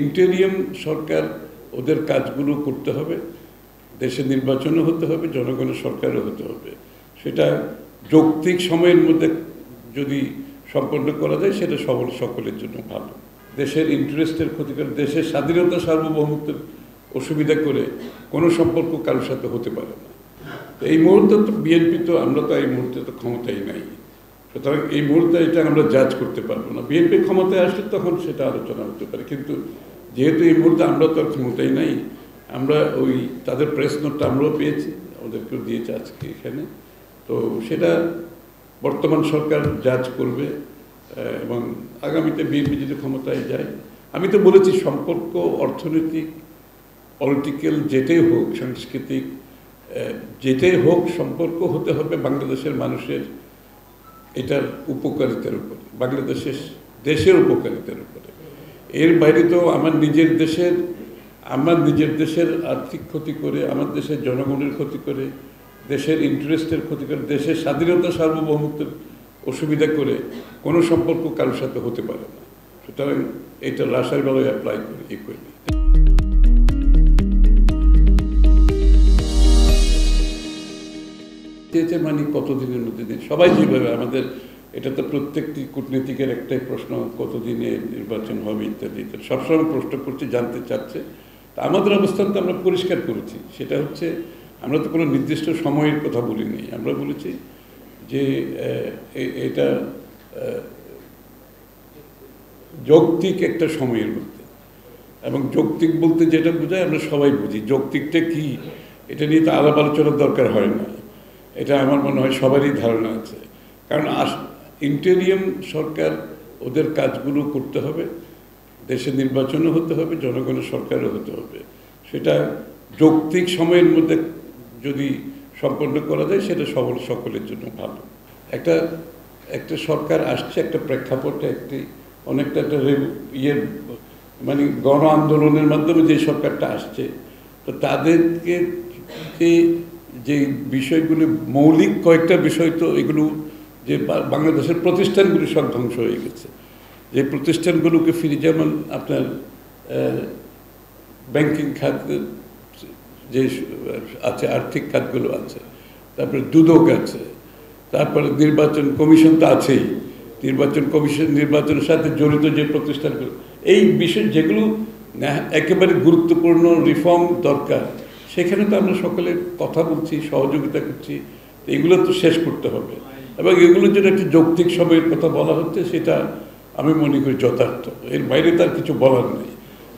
Interim সরকার ওদের কাজগুলো করতে হবে, দেশে নির্বাচনও হতে হবে, জনগণের সরকারও হতে হবে। সেটা যৌক্তিক সময়ের মধ্যে যদি সম্পন্ন করা যায় সেটা সকলের জন্য ভালো। দেশের ইন্টারেস্টের ক্ষতি করে, দেশের স্বাধীনতা সার্বভৌমত্বের অসুবিধা করে কোনো সম্পর্ক কারোর সাথে হতে পারে না। তো এই মুহূর্তে তো বিএনপি তো আমরা তো এই মুহূর্তে তো ক্ষমতাই নাই, সুতরাং এই মুহূর্তে এটা আমরা জাজ করতে পারবো না। বিএনপি ক্ষমতায় আসলে তখন সেটা আলোচনা হতে পারে, কিন্তু যেহেতু এই মুহূর্তে আমরা তো আর ক্ষমতাই নাই, আমরা ওই তাদের প্রেস নোটটা আমরাও পেয়েছি, ওদেরকেও দিয়েছে আজকে এখানে। তো সেটা বর্তমান সরকার জাজ করবে এবং আগামীতে বিএনপি যদি ক্ষমতায় যায়, আমি তো বলেছি সম্পর্ক অর্থনৈতিক, পলিটিক্যাল যেটাই হোক, সাংস্কৃতিক যেটাই হোক, সম্পর্ক হতে হবে বাংলাদেশের মানুষের এটার উপকারিতার উপরে, দেশের উপকারিতার উপরে। এর বাইরে তো আমার নিজের দেশের আর্থিক ক্ষতি করে, আমার দেশের জনগণের ক্ষতি করে, দেশের ইন্টারেস্টের ক্ষতি করে, দেশের স্বাধীনতা সার্বভৌমত্বের অসুবিধা করে কোনো সম্পর্ক কারোর সাথে হতে পারে না। সুতরাং এটা রাশার বেলায় অ্যাপ্লাই করি ইকুয়ালি। মানে কতদিনের মধ্যে সবাই যেভাবে আমাদের, এটা তো প্রত্যেকটি কূটনীতিকের একটাই প্রশ্ন, কতদিনে নির্বাচন হবে ইত্যাদি ইত্যাদি সবসময় প্রশ্ন করছে, জানতে চাচ্ছে। তা আমাদের অবস্থান তো আমরা পরিষ্কার করেছি, সেটা হচ্ছে আমরা তো কোনো নির্দিষ্ট সময়ের কথা বলিনি। আমরা বলেছি যে এটা যৌক্তিক একটা সময়ের মধ্যে, এবং যৌক্তিক বলতে যেটা বোঝায় আমরা সবাই বুঝি। যৌক্তিকটা কি এটা নিয়ে তো আলাপ আলোচনার দরকার হয় না, এটা আমার মনে হয় সবারই ধারণা আছে। কারণ ইন্টেরিয়াম সরকার ওদের কাজগুলো করতে হবে, দেশে নির্বাচনও হতে হবে, জনগণের সরকারও হতে হবে। সেটা যৌক্তিক সময়ের মধ্যে যদি সম্পন্ন করা যায় সেটা সকলের জন্য ভালো। একটা সরকার আসছে, একটা প্রেক্ষাপটে অনেকটা একটা মানে গণ আন্দোলনের মাধ্যমে যে সরকারটা আসছে, তো তাদেরকে যে বিষয়গুলি, মৌলিক কয়েকটা বিষয়, তো এগুলো যে বাংলাদেশের প্রতিষ্ঠানগুলি সব ধ্বংস হয়ে গেছে। যে প্রতিষ্ঠানগুলোকে ফিরে, যেমন আপনার ব্যাংকিং খাত যে আছে, আর্থিক খাতগুলো আছে, তারপরে দুদক আছে, তারপরে নির্বাচন কমিশন তো আছেই, নির্বাচনের সাথে জড়িত যে প্রতিষ্ঠানগুলো, এই বিষয় যেগুলো একেবারে গুরুত্বপূর্ণ রিফর্ম দরকার, সেখানে তো আমরা সকলে কথা বলছি, সহযোগিতা করছি। এগুলো তো শেষ করতে হবে, এবং এগুলোর জন্য একটা যৌক্তিক সময়ের কথা বলা হচ্ছে, সেটা আমি মনে করি যথার্থ। এর বাইরে তার কিছু বলার নেই।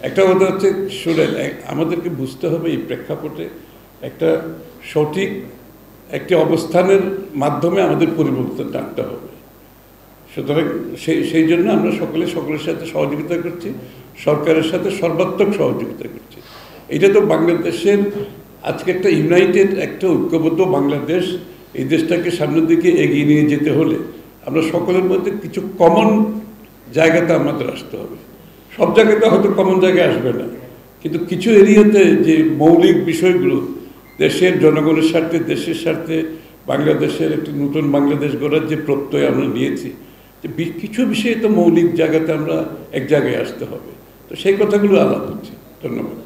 একটা কথা হচ্ছে, শুনেন, আমাদেরকে বুঝতে হবে এই প্রেক্ষাপটে একটা সঠিক একটি অবস্থানের মাধ্যমে আমাদের পরিবর্তন আনতে হবে। সুতরাং সেই জন্য আমরা সকলের সাথে সহযোগিতা করছি, সরকারের সাথে সর্বাত্মক সহযোগিতা করছি। এটা তো বাংলাদেশের আজকে একটা ইউনাইটেড, একটা ঐক্যবদ্ধ বাংলাদেশ, এই দেশটাকে সামনের দিকে এগিয়ে নিয়ে যেতে হলে আমরা সকলের মধ্যে কিছু কমন জায়গাতে আমাদের আসতে হবে। সব জায়গাতে হয়তো কমন জায়গায় আসবে না, কিন্তু কিছু এরিয়াতে যে মৌলিক বিষয়গুলো, দেশের জনগণের স্বার্থে, দেশের স্বার্থে, বাংলাদেশের একটি নতুন বাংলাদেশ গড়ার যে প্রত্যয় আমরা নিয়েছি, যে কিছু বিষয়ে তো মৌলিক জায়গাতে আমরা এক জায়গায় আসতে হবে। তো সেই কথাগুলো আলাপ হচ্ছে। ধন্যবাদ।